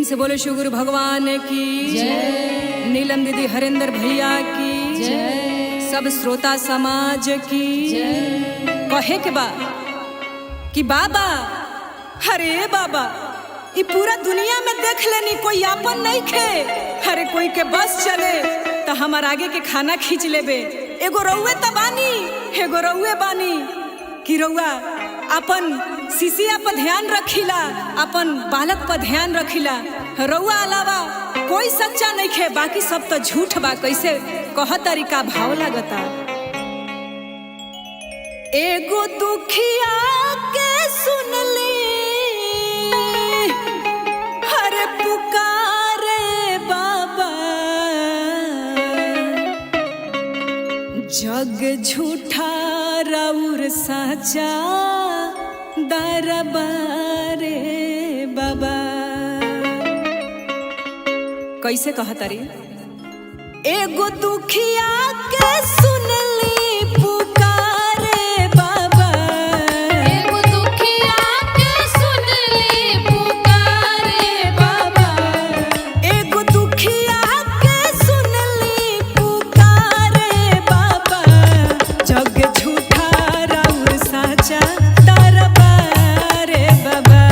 प्रेम से बोले शिव गुरु भगवान की जय, नीलम दीदी हरेंद्र भैया की जय, सब श्रोता समाज की जय। कहे के बा कि बाबा, अरे बाबा, ये पूरा दुनिया में देख लेनी कोई आपन नहीं खे। अरे कोई के बस चले तो हमार आगे के खाना खींच लेबे। एगो रउए तो बानी, एगो रउए बानी कि रउआ अपन शिशिया पर ध्यान रखिला, अपन बालक पर ध्यान रखिला। रउआ अलावा कोई सच्चा नहीं खे, बाकी सब तो झूठ बा। कैसे कह तरीका भाव लागता। एगो दुखिया के सुन ली, हरे पुकारे बाबा, जग झूठा राउर साचा दरबारे बाबा। कैसे कहतरी? एगो दुखिया के सुन ली पुकारे बाबा, एगो दुखिया के सुन ली पुकारे बाबा, एगो दुखिया के सुन ली पुकारे बाबा, जग झूठा राउर साचा दरबारे बाबा,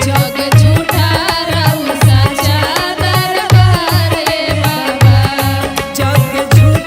जग झूठा राउर साचा दरबारे बाबा, जग झूठा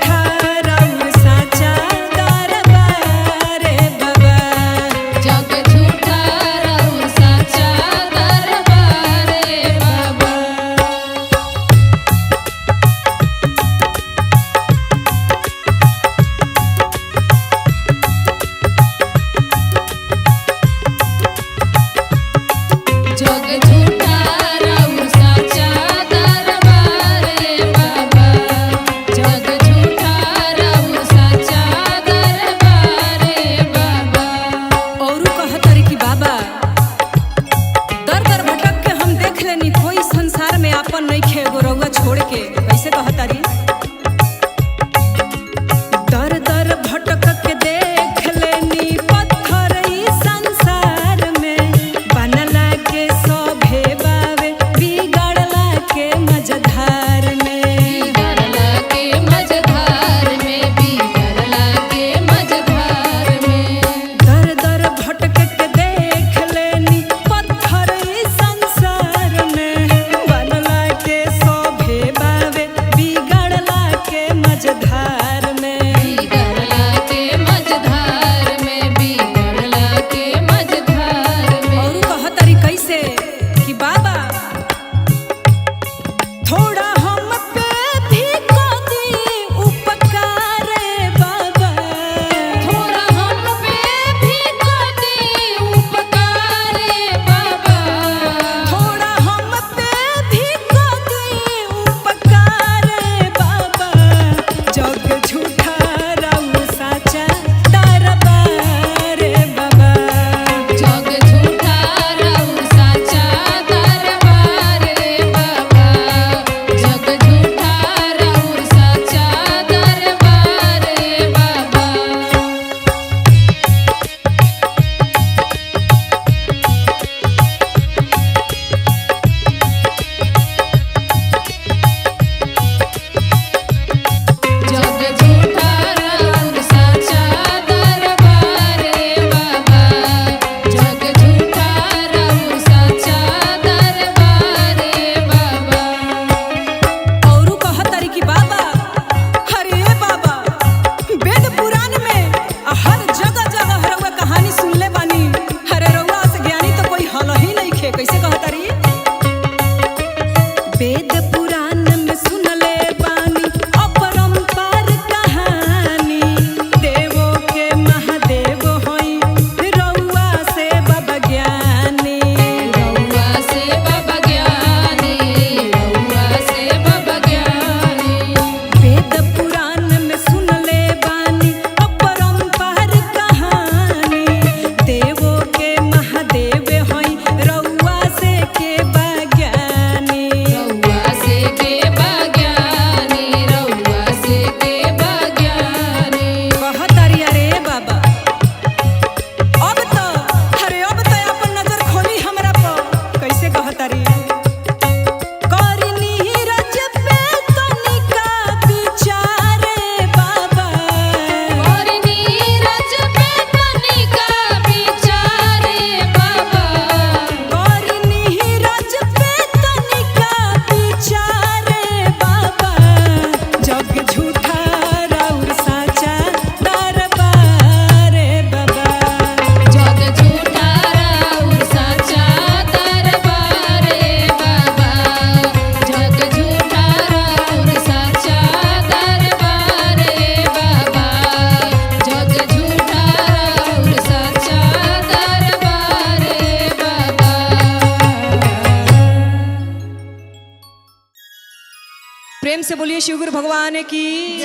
बोलिए शिव गुरु भगवान की,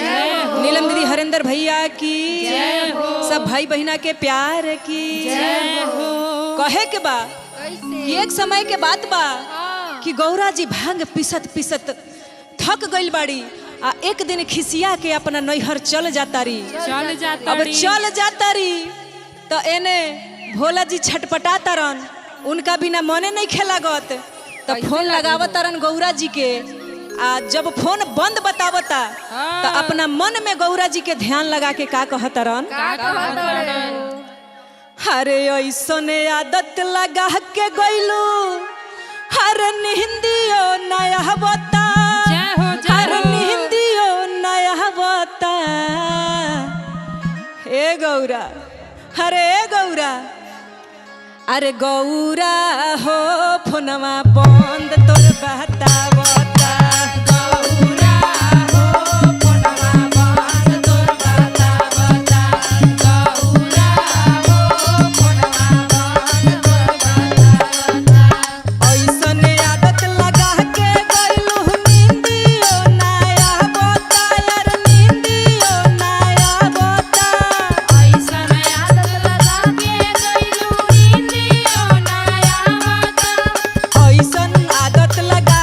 नीलम दीदी हरेंद्र भैया की, सब भाई बहिना के प्यार की। कहे के बा कि एक समय के बात बा कि गौरा जी भांग पिसत पिसत थक गइल बाड़ी आ एक दिन खिसिया के अपना नैहर चल जाता री। अब चल जाता री तो एने भोला जी छटपटा तरन, उनका बिना मने नहीं खेलागत तो फोन लगावत तरन गौरा जी के। आ जब फोन बंद बतावता तो अपना मन में गौरा जी के ध्यान लगा के का कहतरन, अरे ऐसने आदत लगा के गइलू हर निंदियो नया बता, हर निंदियो नया बता। ए गौरा, अरे गौरा, अरे गौरा हो फोनवा बंद तोर बतावता। गौरा हो फोनवा बंद तोर बतावता। गौरा हो फोनवा बंद तोर बतावता। ऐसने आदत लगा के गइलू निंदियो नया बता, यार निंदियो नया बता। ऐसने आदत लगा के गइलू निंदियो नया बता। ऐसन आदत लगा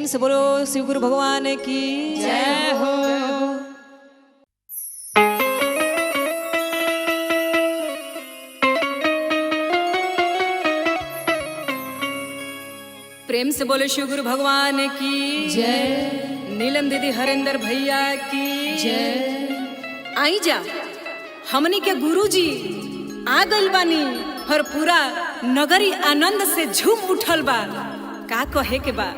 प्रेम से बोलो शिव गुरु भगवान की जय हो। प्रेम से बोलो शिव गुरु भगवान की जय। नीलम दीदी हरेंद्र भैया की जय। आई जा हमनी के गुरु जी आ गइल बानी और पूरा नगरी आनंद से झूम उठल बा। का कहे के बा?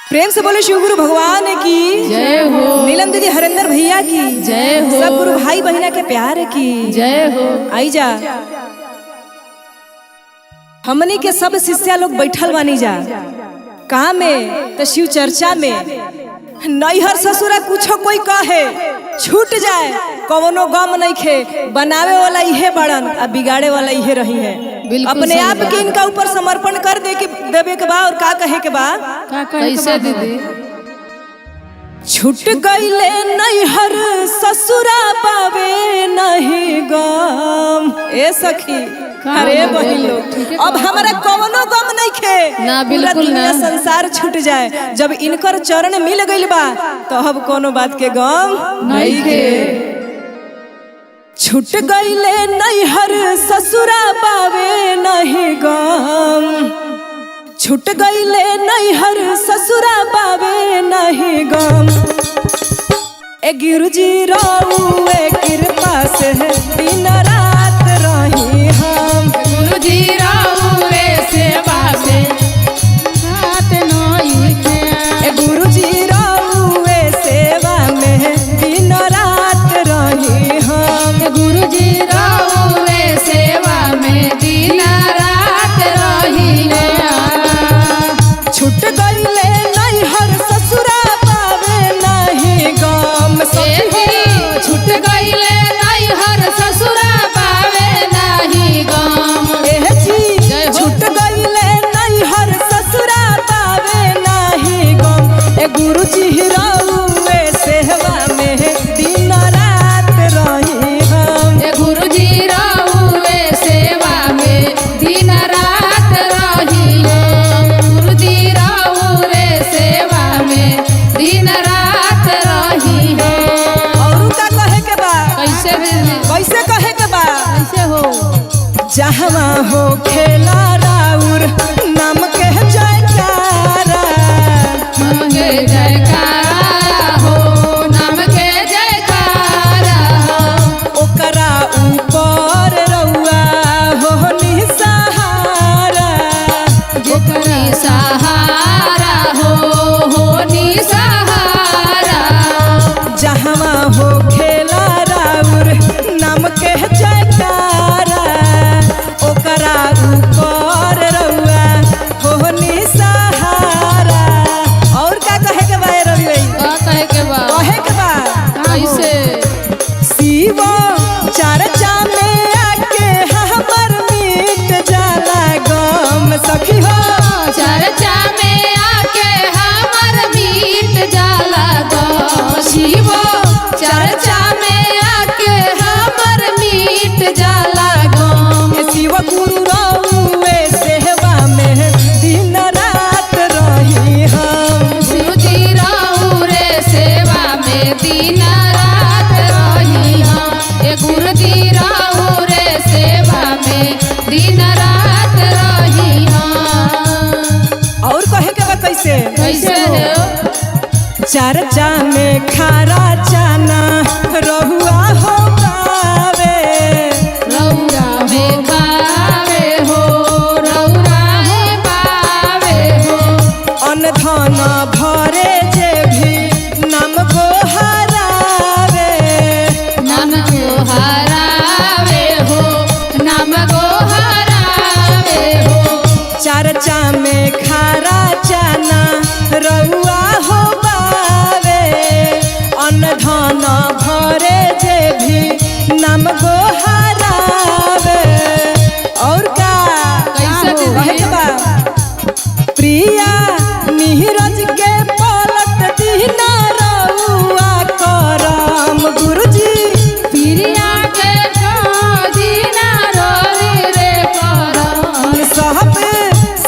प्रेम से बोले शिव गुरु भगवान की जय हो। नीलम दीदी हरेंद्र भैया की जय हो। सब गुरु भाई बहना के प्यार की जय हो। आई जा हमनी के सब शिष्या लोग बैठल बानी जा कहाँ में तो शिव चर्चा में। नैहर ससुरा कुछो कोई कहे छूट जाए कवनो गम नहीं खे, बनावे वाला इहे बड़न आ बिगाड़े वाला इहे रही है। अपने आप के इनका ऊपर समर्पण कर दे के देवे के बा और का कहे के बा। कैसे दीदी? छूट गईले नैहर ससुरा पावे नहीं गम। ए सखी अरे बहिन लोग अब हमारा कवनो गम नहीं खे ना, बिल्कुल ना। संसार छूट जाए जब इनकर चरण मिल गइल बा तो अब कोनो बात के गम नहीं खे। छूट गईले नैहर ससुरा बावे नहीं गम, छूट गईले नैहर ससुरा बावे नहीं गम। ए गिरुजी रउए कृपा से दिन रात रही हम, गुरुजी रउए सेवा से रात नहीं खे। ए गुरुजी रउए सेवा में दिन रात रही हम, गुरुजी रउए सेवा में दिन रात रही। छूट गईले नैहर ससुरा पावे नहीं गम। छूट गईले नैहर ससुरा पावे नहीं गम। एह जी छूट गईले नैहर ससुरा पावे नहीं गम। ए गुरुजी रउए सेवा में दिन रात रही हम, ए गुरुजी रउए सेवा में दिन रात रही। गुरुजी रउए सेवा में दिन रात रही। और का कहे के बा? कैसे दीदी? कैसे कहे के बा? कैसे हो? जहवा हो खेला राउर नाम के जयकारा, नाम के जयकारा हो, नाम के जयकारा हो। ओकरा ऊपर रउआ हो निसहारा, ओकरी सहारा हो निसहारा। जहवा हो खेला राउर नाम के जयकारा, ओकरा ऊपर रउआ हो निसहारा। और का कहे के बा रवि भाई? का कहे के बा? कहे के बा कैसे? शिव चर्चा में आके हमर मीट जाला गम। सखी हो चर्चा में आके हमर मीट जाला गम। शिव चर्चा में आके हमर मीट जाला गम। ए शिव गुरु रउए सेवा में दिन रात रही हम, शिवजी रउरे सेवा में दिन रात रही हम। ए गुरुजी रउरे सेवा में दिन रात रही हम। और कहे के बा कैसे? कैसे हो? चर्चा में खारा चाना रहुआ हो पावे, रउरा में पावे हो, रउरा में पावे हो। अन्न धन भरे जे भी नाम को हरावे, नाम को हरावे हो, नाम को हरावे हो। चर्चा में खारा चाना रउआ हो पावे, अन्न धन भरे जे भी नाम को हरावे। और का कैसे दीदी? कहे के बा? प्रिया नीरज के पलट दीना रउआ करम। गुरुजी प्रिया के दीना रोरी रे करम। सब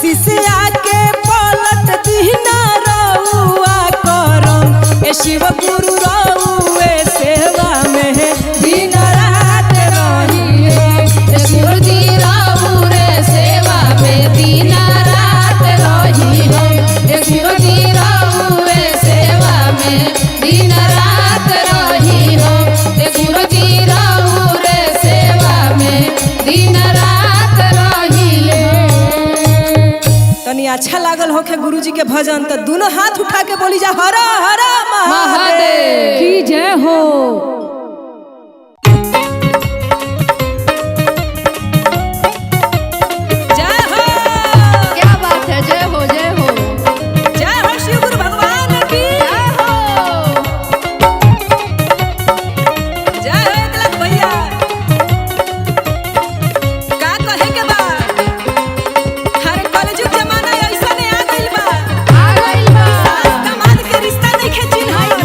शिष्या के पलट दीना रउआ करम। ए शिव गुरु रउए सेवा में दिन रात रही। ए गुरुजी रउरे सेवा में दिन रात रही हम। ए गुरुजी रउरे सेवा में दिन रात रही हम। ए गुरुजी रउरे सेवा में दिन रात रही। तनी अच्छा लागल होखे गुरुजी के भजन तो दोनों हाथ उठा के बोली जा हर हर महादेव महादेव की जय हो। जय हो, क्या बात है? जय हो, जय हो, जय हो शिव गुरु भगवान की जय हो। जय हो एकलख भैया। का कहे के बा? हर कलयुग जमाना ऐसा ने आ गइल बा, आ गइल बा। सास कमाल के रिश्ता नहीं चिन्हाई।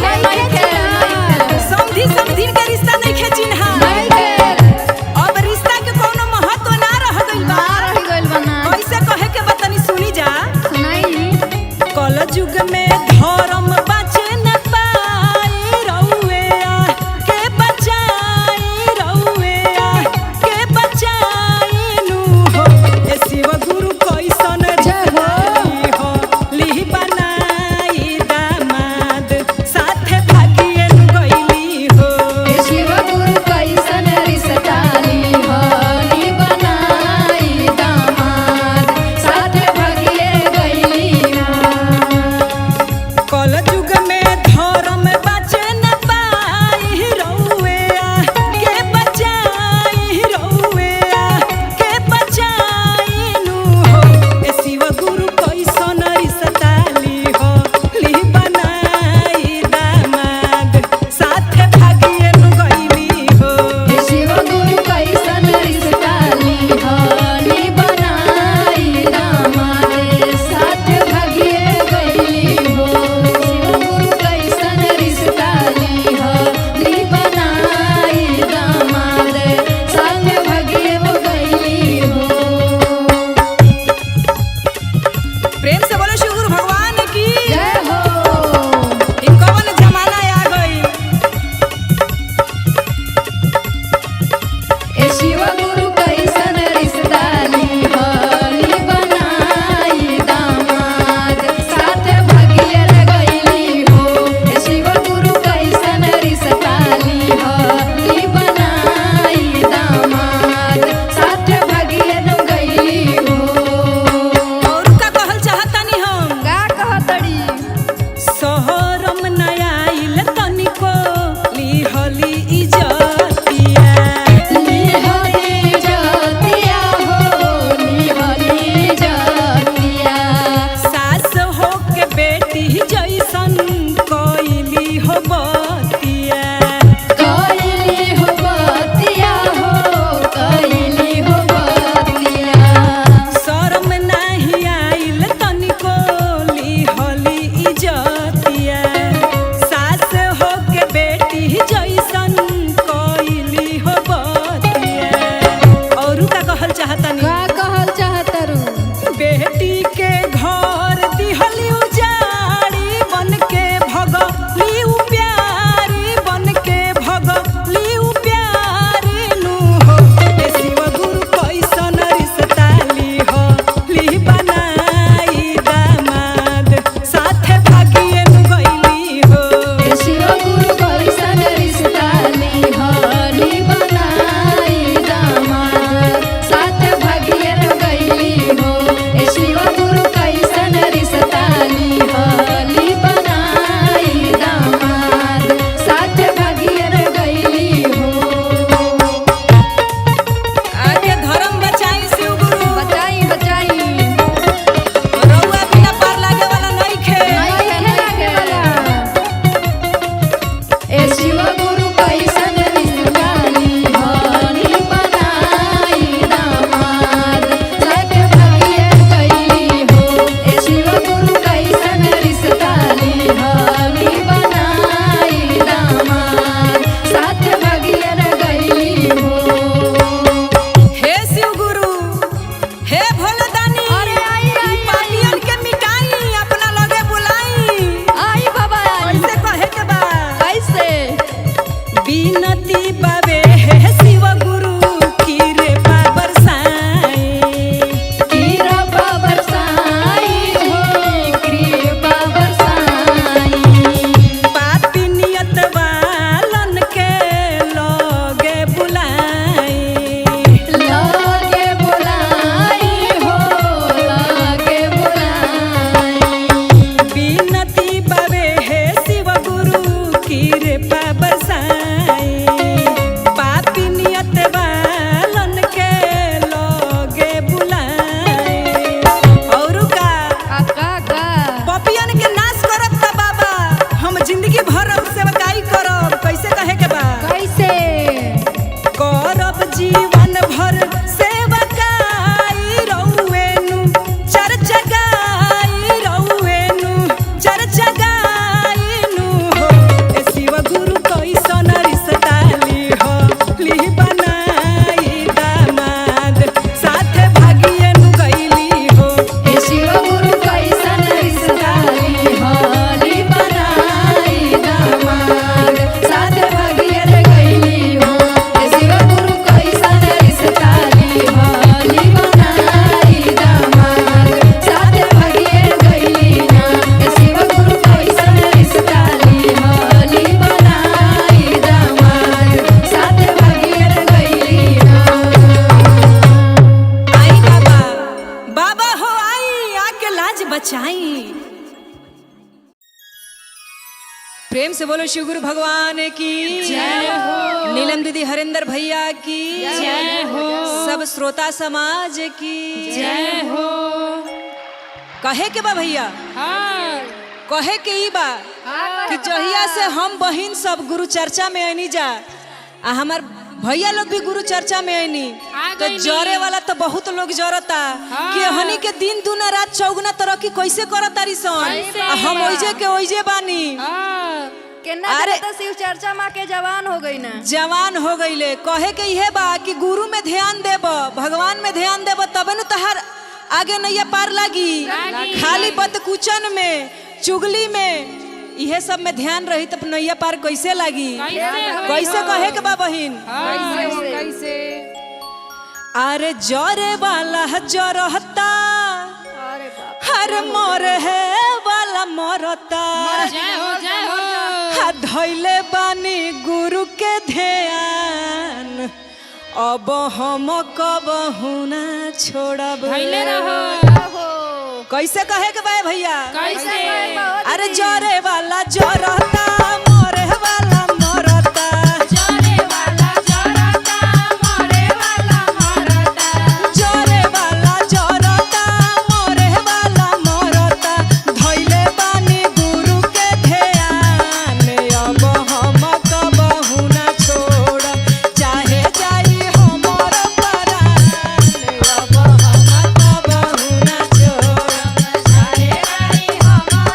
बोलो शिव गुरु भगवान की जय हो। नीलम दीदी हरिंदर भैया की जय हो। सब श्रोता समाज की जय हो। कहे के बा भैया, हाँ कहे के ई बा कि जहिया से हम बहिन सब गुरु चर्चा में आनी जा आ हमार भैया लोग भी गुरु चर्चा में आनी तो जरे वाला तो बहुत लोग जरता कि हनी के दिन दुना रात चौगुना तरक्की कैसे करत तारी सन हम ओइजे के ओइजे बानी। अरे तो शिव चर्चा माँ के जवान हो गई ना, जवान हो गईले। कहे के इहे बा कि गुरु में ध्यान देब, भगवान में ध्यान देब, तबे न तहार आगे नैया पार लागी। खाली बदकुचन में चुगली में इहे सब में ध्यान रही तब नैया पार कैसे लागी। कैसे कहे के बा बहिन, कैसे अरे जरे वाला जरहता अरे बाप हर मोर है वाला मरता जय हो जय हो। धैले बानी गुरु के ध्यान अब हम कबहू ना छोड़ब। धैले रहो। कैसे कहे के बा भैया, कैसे अरे जरे वाला जरता मोरे वाला मरता जरे वाला जरता मरे वाला मरता जरे वाला जरता मोरे वाला मरता धैले बानी गुरु के ध्यान अब हम कबहू ना छोड़ब चाहे जाई हमर प्राण अब हम कबहू ना छोड़ब चाहे रही हमारा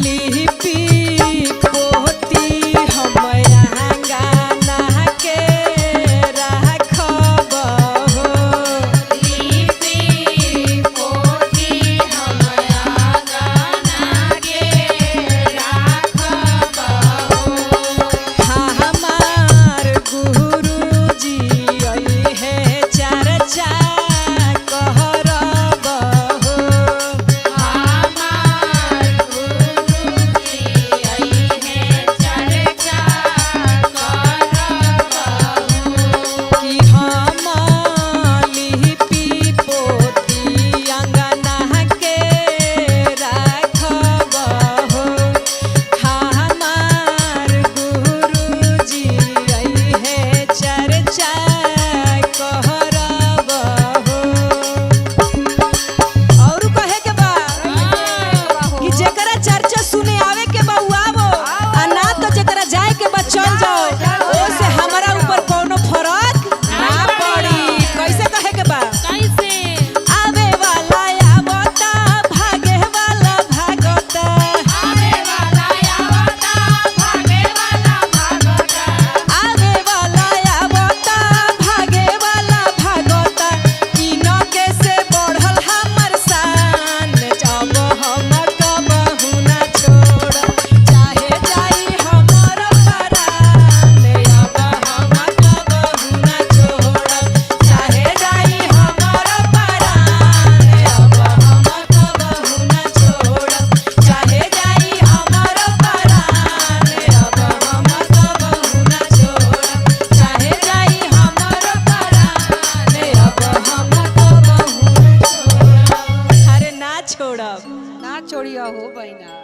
लिपि मत छोड़िया हो बहना।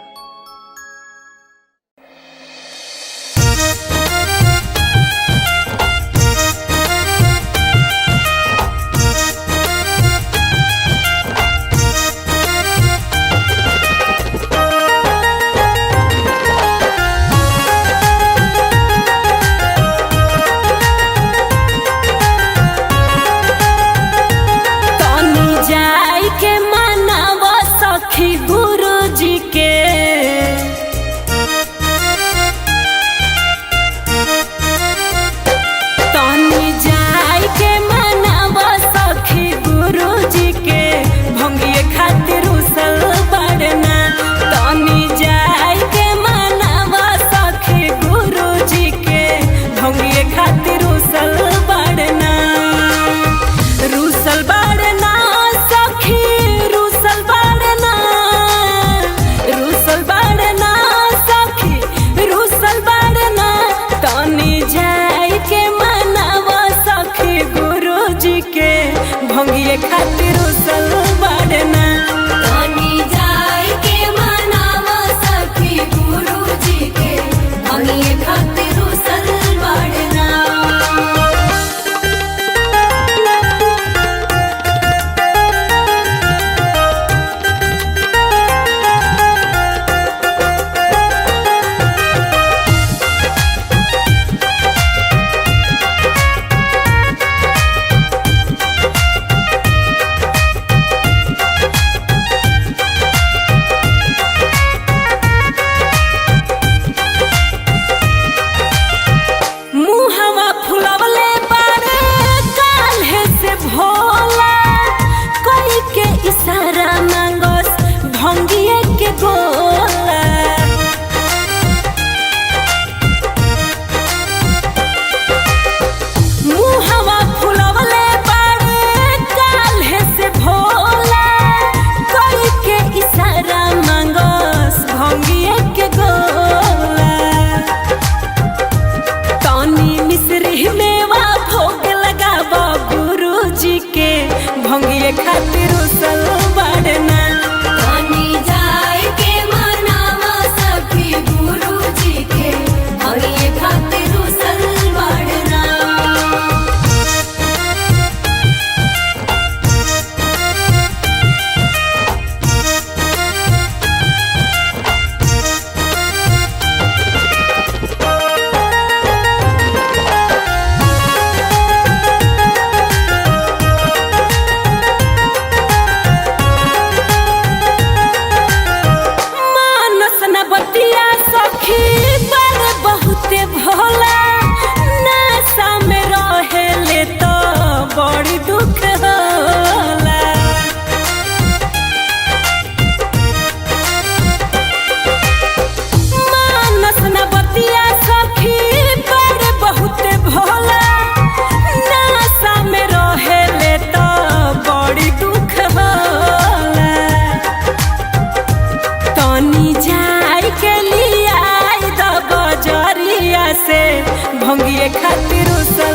भंगिए खातिर उसल बाड़ना तनी जाय के मनावा सखी गुरुजी के भंगिए खातिर उसल बाड़ना। भंगिए खातिर उसल बाड़ना तनी जाय के मनावा सखी गुरुजी के भंगिए खातिर उसल बाड़ना। बड़ी दुख होला मानस न बतिया सखी बड़े बहुत भोला नासा में रहेले तो बड़ी दुख होला तनी जाय के लिया द बजरिया से भंगिए खातिर उसल